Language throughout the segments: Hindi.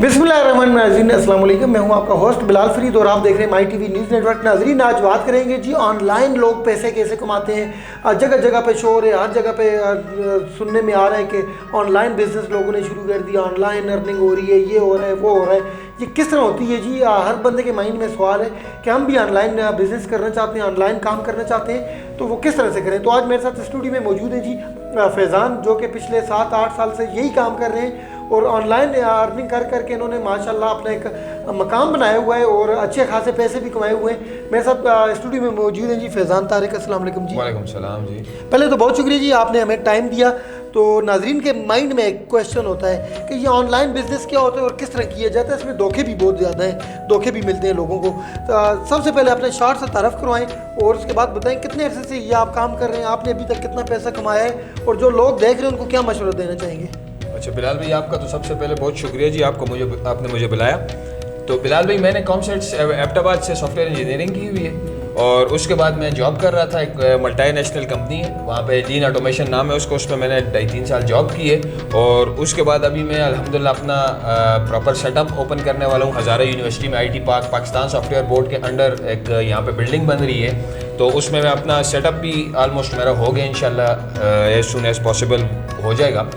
बिस्मिल्लाहिर्रहमानिर्रहीम, अस्सलाम वालेकुम। मैं हूं आपका होस्ट बिलाल फरीद और आप देख रहे हैं माई टीवी न्यूज़ नेटवर्क। नाजरीन, आज बात करेंगे जी ऑनलाइन लोग पैसे कैसे कमाते हैं। जगह जगह पे शोर है, हर जगह पे सुनने में आ रहा है कि ऑनलाइन बिजनेस लोगों ने शुरू कर दिया, ऑनलाइन अर्निंग हो रही है, ये हो रहा है, वो हो रहा है। ये किस तरह होती है जी? हर बंदे के माइंड में सवाल है कि हम भी ऑनलाइन बिजनेस करना चाहते हैं, ऑनलाइन काम करना चाहते हैं, तो वो किस तरह से करें। तो आज मेरे साथ स्टूडियो में मौजूद है जी फैज़ान, जो कि पिछले 7-8 साल से यही काम कर रहे हैं और ऑनलाइन अर्निंग कर करके इन्होंने माशाल्लाह अपना एक मकाम बनाया हुआ है और अच्छे खासे पैसे भी कमाए हुए हैं। मेरे साथ स्टूडियो में मौजूद हैं जी फैज़ान तारिक। अस्सलाम वालेकुम जी। वालेकुम सलाम जी। पहले तो बहुत शुक्रिया जी, आपने हमें टाइम दिया। तो नाजरीन के माइंड में एक क्वेश्चन होता है कि ये ऑनलाइन बिजनेस क्या होता है और किस तरह किया जाता है। इसमें धोखे भी बहुत ज़्यादा हैं, धोखे भी मिलते हैं लोगों को। तो सबसे पहले अपने शॉर्ट से तारफ़ करवाएं और उसके बाद बताएं कितने अरसे से ये आप काम कर रहे हैं, आपने अभी तक कितना पैसा कमाया है और जो लोग देख रहे हैं उनको क्या मशवरा देना चाहेंगे। अच्छा बिलाल भाई, आपका तो सबसे पहले बहुत शुक्रिया जी, आपने मुझे बुलाया। तो बिलाल भाई, मैंने कॉमसेट्स एबटाबाद से सॉफ्टवेयर इंजीनियरिंग की हुई है और उसके बाद मैं जॉब कर रहा था। एक मल्टीनेशनल कंपनी है, वहाँ पे लीन ऑटोमेशन नाम है उसको, उसमें मैंने 2.5-3 साल जॉब की है। और उसके बाद अभी मैं अल्हम्दुलिल्लाह अपना प्रॉपर सेटअप ओपन करने वाला हूँ। हज़ारा यूनिवर्सिटी में IT park Pakistan software board के अंडर एक यहाँ पे बिल्डिंग बन रही है, तो उसमें मैं अपना सेटअप भी ऑलमोस्ट मेरा हो गया, इंशाल्लाह एज सून एज पॉसिबल हो जाएगा।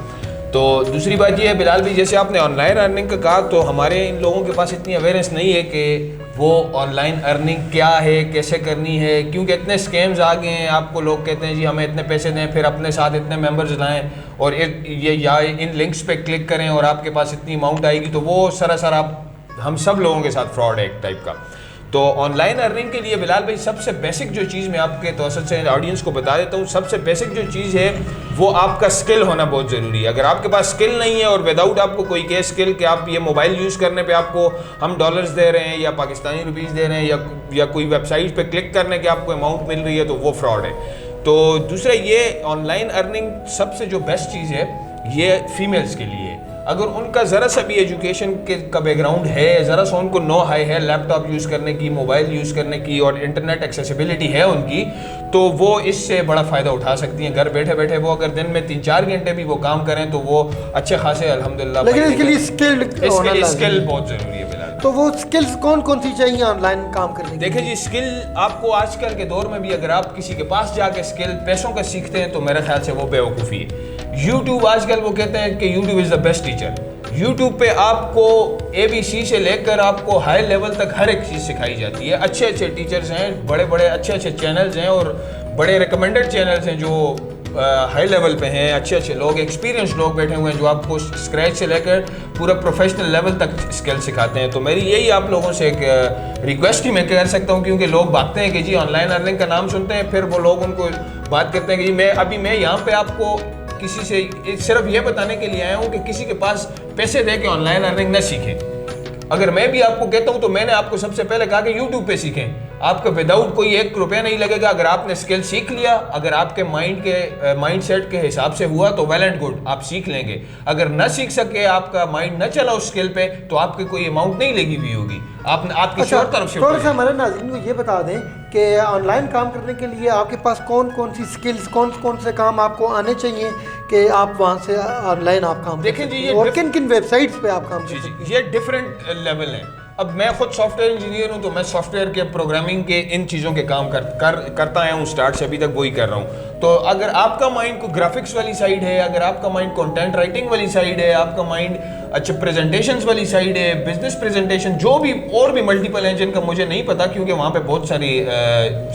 तो दूसरी बात ये है बिलाल भाई, जैसे आपने ऑनलाइन अर्निंग का कहा, तो हमारे इन लोगों के पास इतनी अवेयरनेस नहीं है कि वो ऑनलाइन अर्निंग क्या है, कैसे करनी है, क्योंकि इतने स्कैम्स आ गए हैं। आपको लोग कहते हैं जी हमें इतने पैसे दें, फिर अपने साथ इतने मेंबर्स लाएं और ये या इन लिंक्स पे क्लिक करें और आपके पास इतनी अमाउंट आएगी, तो वो सरासर हम सब लोगों के साथ फ्रॉड है एक टाइप का। तो ऑनलाइन अर्निंग के लिए बिलाल भाई सबसे बेसिक जो चीज़ मैं आपके तवसत से ऑडियंस को बता देता हूँ, सबसे बेसिक जो चीज़ है वो आपका स्किल होना बहुत ज़रूरी है। अगर आपके पास स्किल नहीं है और विदाउट आपको कोई के स्किल कि आप ये मोबाइल यूज़ करने पे आपको हम डॉलर्स दे रहे हैं या पाकिस्तानी रुपीज़ दे रहे हैं या कोई वेबसाइट पे क्लिक करने के आपको अमाउंट मिल रही है, तो वो फ्रॉड है। तो दूसरा, ये ऑनलाइन अर्निंग सबसे जो बेस्ट चीज़ है ये फीमेल्स के लिए। अगर उनका ज़रा सा भी एजुकेशन का बैकग्राउंड है, ज़रा सा उनको नो हाई है लैपटॉप यूज़ करने की, मोबाइल यूज़ करने की और इंटरनेट एक्सेसिबिलिटी है उनकी, तो वो इससे बड़ा फ़ायदा उठा सकती हैं। घर बैठे बैठे वो अगर दिन में 3-4 घंटे भी वो काम करें तो वो अच्छे खासे अल्हम्दुलिल्लाह। लेकिन इसके लिए स्किल बहुत ज़रूरी है बिलाल। तो वो स्किल्स कौन कौन सी चाहिए ऑनलाइन काम करने की? देखिए जी, स्किल आपको आजकल के दौर में भी अगर आप किसी के पास जाके स्किल पैसों का सीखते हैं तो मेरे ख्याल से वो बेवकूफ़ी है। यूट्यूब आजकल वो कहते हैं कि YouTube is the best teacher. YouTube पे आपको ABC से लेकर आपको हाई लेवल तक हर एक चीज़ सिखाई जाती है। अच्छे अच्छे टीचर्स हैं, बड़े बड़े अच्छे अच्छे चैनल्स हैं और बड़े रिकमेंडेड चैनल्स हैं जो हाई लेवल पे हैं। अच्छे अच्छे लोग, एक्सपीरियंस लोग बैठे हुए हैं जो आपको स्क्रैच से लेकर पूरा प्रोफेशनल लेवल तक स्किल सिखाते हैं। तो मेरी यही आप लोगों से एक रिक्वेस्ट ही मैं कर सकता हूँ, क्योंकि लोग भागते हैं कि जी ऑनलाइन अर्निंग का नाम सुनते हैं, फिर वो लोग उनको बात करते हैं कि जी मैं यहाँ पे आपको किसी से सिर्फ ये बताने के लिए आया हूँ कि किसी के पास पैसे दे के ऑनलाइन अर्निंग न सीखें। अगर मैं भी आपको कहता हूँ तो मैंने आपको सबसे पहले कहा कि यूट्यूब पे सीखें। आपका विदाउट कोई 1 रुपया नहीं लगेगा। अगर आपने स्किल सीख लिया, अगर आपके माइंड सेट के हिसाब से हुआ तो वेल एंड गुड, आप सीख लेंगे। अगर न सीख सके, आपका माइंड न चला उस स्किल पे, तो आपकी कोई अमाउंट नहीं लगी हुई होगी, आपकी और तरफ से। थोड़ा सा हमारे नाज़रीन को ये बता दें कि ऑनलाइन काम करने के लिए आपके पास कौन कौन सी स्किल्स, कौन कौन से काम आपको आने चाहिए कि आप वहाँ से ऑनलाइन आप काम देखें जी, और किन किन वेबसाइट्स पे आप काम जी ये डिफरेंट लेवल है। अब मैं खुद सॉफ्टवेयर इंजीनियर हूँ, तो मैं सॉफ्टवेयर के प्रोग्रामिंग के इन चीज़ों के काम करता आया हूँ, स्टार्ट से अभी तक वही कर रहा हूँ। तो अगर आपका माइंड को ग्राफिक्स वाली साइड है, अगर आपका माइंड कंटेंट राइटिंग वाली साइड है, आपका माइंड अच्छा प्रेजेंटेशंस वाली साइड है, बिजनेस प्रेजेंटेशन, जो भी और भी मल्टीपल हैं जिनका मुझे नहीं पता, क्योंकि वहाँ पे बहुत सारी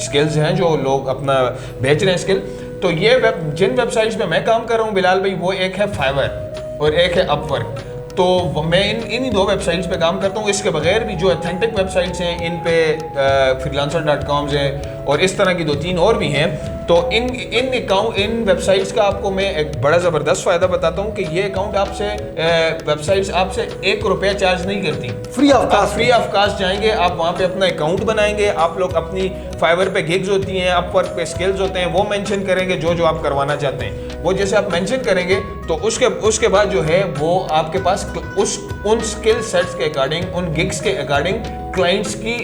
स्किल्स हैं जो लोग अपना बेच रहे हैं स्किल। तो ये जिन वेबसाइट्स पे मैं काम कर रहा हूँ बिलाल भाई, वो एक है फाइवर और एक है अपवर्क। तो मैं इन्हीं 2 वेबसाइट्स पे काम करता हूँ। इसके बगैर भी जो अथेंटिक वेबसाइट्स हैं, इन पे freelancer.com है और इस तरह की 2-3 और भी हैं। तो इन वेबसाइट्स का आपको मैं एक बड़ा ज़बरदस्त फ़ायदा बताता हूँ कि ये अकाउंट आपसे वेबसाइट्स आपसे 1 रुपया चार्ज नहीं करती, फ्री ऑफ कास्ट जाएंगे, आप वहाँ पे अपना अकाउंट बनाएंगे, आप लोग अपनी फाइवर पे गिग्स होती हैं, अपवर्क पे स्किल्स होते हैं, वो मेंशन करेंगे जो आप करवाना चाहते हैं। वो जैसे आप मेंशन करेंगे तो उसके बाद जो है वो आपके पास उन स्किल सेट्स के अकॉर्डिंग, उन गिग्स के अकॉर्डिंग क्लाइंट्स की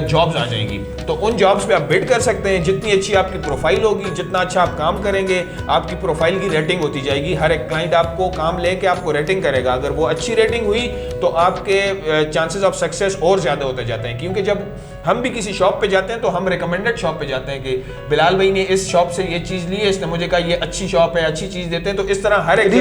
जॉब्स आ जाएंगी। तो उन जॉब्स पे आप बिड कर सकते हैं। जितनी अच्छी आपकी प्रोफाइल होगी, जितना अच्छा आप काम करेंगे, आपकी प्रोफाइल की रेटिंग होती जाएगी। हर एक क्लाइंट आपको काम लेके आपको रेटिंग करेगा। अगर वो अच्छी रेटिंग हुई तो आपके चांसेस ऑफ सक्सेस और ज़्यादा होते जाते हैं, क्योंकि जब हम भी किसी शॉप पे जाते हैं तो हम रिकमेंडेड शॉप पे जाते हैं कि बिलाल भाई ने इस शॉप से ये चीज़ ली है, इसने मुझे कहा ये अच्छी शॉप है, अच्छी चीज़ देते हैं। तो इस तरह हर एक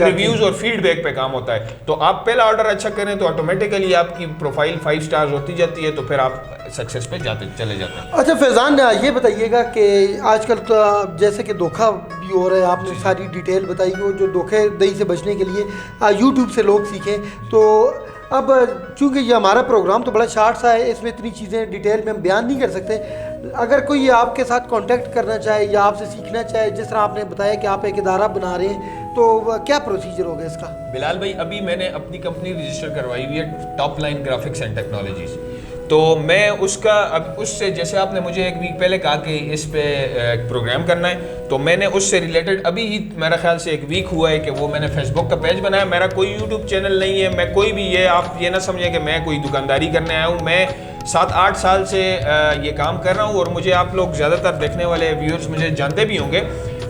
रिव्यूज़ और फीडबैक पे काम होता है। तो आप पहला ऑर्डर अच्छा करें तो ऑटोमेटिकली आपकी प्रोफाइल 5 स्टार्स होती जाती है, तो फिर आप सक्सेस पे चले जाते हैं। अच्छा फैज़ान, ये बताइएगा कि आजकल तो जैसे कि धोखा भी हो रहा है, आपने सारी डिटेल बताई, वो जो धोखेधड़ी से बचने के लिए यूट्यूब से लोग सीखें। तो अब चूँकि ये हमारा प्रोग्राम तो बड़ा शार्ट सा है, इसमें इतनी चीज़ें डिटेल में हम बयान नहीं कर सकते। अगर कोई आपके साथ कांटेक्ट करना चाहे या आपसे सीखना चाहे, जिस तरह आपने बताया कि आप एक इदारा बना रहे हैं, तो क्या प्रोसीजर होगा इसका? बिलाल भाई, अभी मैंने अपनी कंपनी रजिस्टर करवाई हुई है top line graphics and technologies. तो मैं उसका अब उससे, जैसे आपने मुझे एक वीक पहले कहा कि इस पे प्रोग्राम करना है, तो मैंने उससे रिलेटेड अभी ही मेरा ख्याल से एक वीक हुआ है कि वो मैंने फेसबुक का पेज बनाया। मेरा कोई यूट्यूब चैनल नहीं है, मैं कोई भी ये आप ये ना समझें कि मैं कोई दुकानदारी करने आया हूँ। मैं 7-8 साल से ये काम कर रहा हूँ, और मुझे आप लोग ज़्यादातर देखने वाले व्यूअर्स मुझे जानते भी होंगे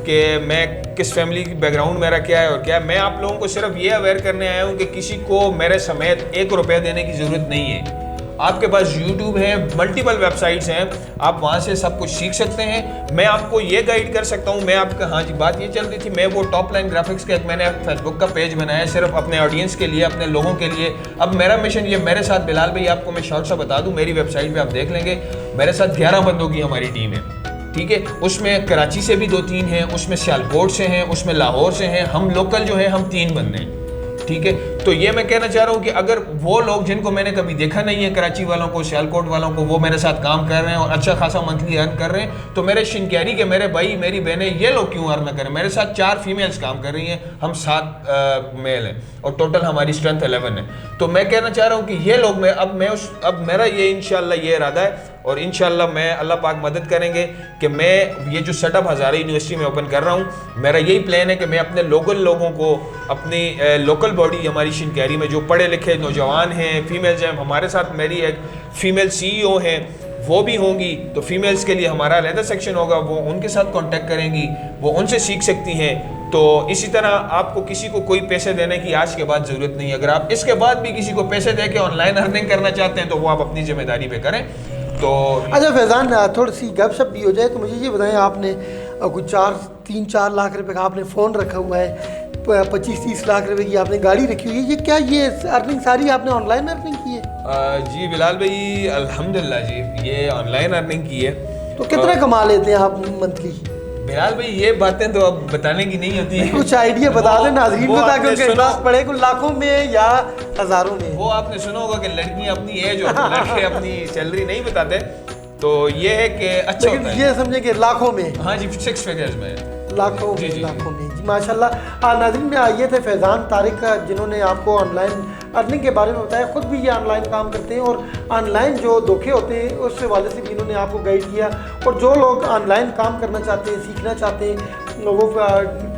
कि मैं किस फैमिली की बैकग्राउंड मेरा क्या है और क्या है। मैं आप लोगों को सिर्फ ये अवेयर करने आया हूँ कि किसी को मेरे समेत 1 रुपया देने की ज़रूरत नहीं है। आपके पास YouTube है, मल्टीपल वेबसाइट्स हैं, आप वहाँ से सब कुछ सीख सकते हैं। मैं आपको ये गाइड कर सकता हूँ। मैं आपका, हाँ जी, बात ये चल रही थी, मैं वो टॉप लाइन ग्राफिक्स का एक मैंने फेसबुक का पेज बनाया सिर्फ अपने ऑडियंस के लिए, अपने लोगों के लिए। अब मेरा मिशन ये, मेरे साथ बिलाल भाई, आपको मैं शॉर्ट सा बता दूँ, मेरी वेबसाइट पर आप देख लेंगे, मेरे साथ 11 बंदों की हमारी टीम है, ठीक है। उसमें कराची से भी 2-3 हैं, उसमें सियालकोट से हैं, उसमें लाहौर से हैं, हम लोकल जो है हम 3 बंदे हैं, ठीक है। तो ये मैं कहना चाह रहा हूँ कि अगर वो लोग जिनको मैंने कभी देखा नहीं है, कराची वालों को, सियालकोट वालों को, वो मेरे साथ काम कर रहे हैं और अच्छा खासा मंथली अर्न कर रहे हैं, तो मेरे शिनक्यारी के मेरे भाई, मेरी बहनें, ये लोग क्यों अर्न करें। मेरे साथ 4 फीमेल्स काम कर रही हैं, हम 7 मेल हैं, और टोटल हमारी स्ट्रेंथ 11 है। तो मैं कहना चाह रहा हूँ कि ये लोग, अब मेरा ये इंशाल्लाह ये इरादा है, और इंशाल्लाह मैं, अल्लाह पाक मदद करेंगे कि मैं ये जो सेटअप हज़ारा यूनिवर्सिटी में ओपन कर रहा हूँ, मेरा यही प्लान है कि मैं अपने लोकल लोगों को, अपनी लोकल बॉडी हमारी शिनक्यारी में जो पढ़े लिखे नौजवान हैं, फीमेल्स हैं, हमारे साथ मेरी एक फ़ीमेल CEO हैं, वो भी होंगी, तो फीमेल्स के लिए हमारा अलग सेक्शन होगा, वो उनके साथ कांटेक्ट करेंगी, वो उनसे सीख सकती हैं। तो इसी तरह आपको किसी को कोई पैसे देने की आज के बाद ज़रूरत नहीं है। अगर आप इसके बाद भी किसी को पैसे दे के ऑनलाइन अर्निंग करना चाहते हैं तो वो आप अपनी जिम्मेदारी पे करें। तो अच्छा फैज़ान, थोड़ी सी गपशप भी हो जाए, तो मुझे ये बताएं, आपने कुछ 3-4 लाख रुपए का आपने फ़ोन रखा हुआ है, 25-30 लाख रुपए की आपने गाड़ी रखी हुई है, ये क्या, ये अर्निंग सारी आपने ऑनलाइन अर्निंग की है? जी बिलाल भाई, अल्हम्दुलिल्लाह जी, ये ऑनलाइन अर्निंग की है। तो कितना कमा लेते हैं आप मंथली? बिलाल भाई, ये बातें तो अब बताने की नहीं होती है। कुछ आइडिया बता दें नाज़रीन को, ताकि उनके पास पड़े कुछ लाखों में या हज़ारों में। वो आपने सुना होगा कि लड़कियां अपनी एज और लड़के अपनी सैलरी नहीं बताते, तो ये है कि अच्छा होता है। ये समझे कि लाखों में, हाँ जी, 6 फिगर्स में, लाखों में, लाखों में जी, माशाल्लाह। नाज़रीन, ये थे फैज़ान तारिक, जिन्होंने आपको ऑनलाइन अर्निंग के बारे में बताया। ख़ुद भी ये ऑनलाइन काम करते हैं, और ऑनलाइन जो धोखे होते हैं उस हवाले से भी इन्होंने आपको गाइड किया। और जो लोग ऑनलाइन काम करना चाहते हैं, सीखना चाहते हैं, वो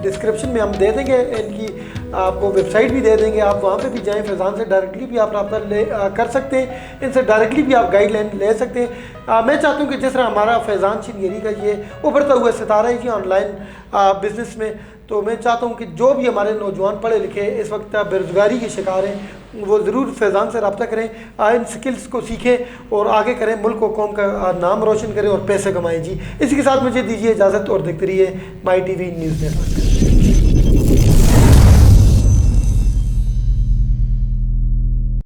डिस्क्रिप्शन में हम दे देंगे, इनकी आपको वेबसाइट भी दे देंगे, आप वहाँ पे भी जाएं। फैज़ान से डायरेक्टली भी आप रब्ता कर सकते हैं, इनसे डायरेक्टली भी आप गाइडलाइन ले सकते हैं। मैं चाहता हूँ कि जिस तरह हमारा फैज़ान शिनगेरी का ये उभरता हुआ सितारा है जी ऑनलाइन बिज़नेस में, तो मैं चाहता हूँ कि जो भी हमारे नौजवान पढ़े लिखे इस वक्त बेरोज़गारी के शिकार हैं, वो ज़रूर फैज़ान से रब्ता करें, इन स्किल्स को सीखें और आगे करें, मुल्क को, कौम का नाम रोशन करें और पैसे कमाएं जी। इसी के साथ मुझे दीजिए इजाज़त, और देखते रहिए माई TV न्यूज़ नेटवर्क।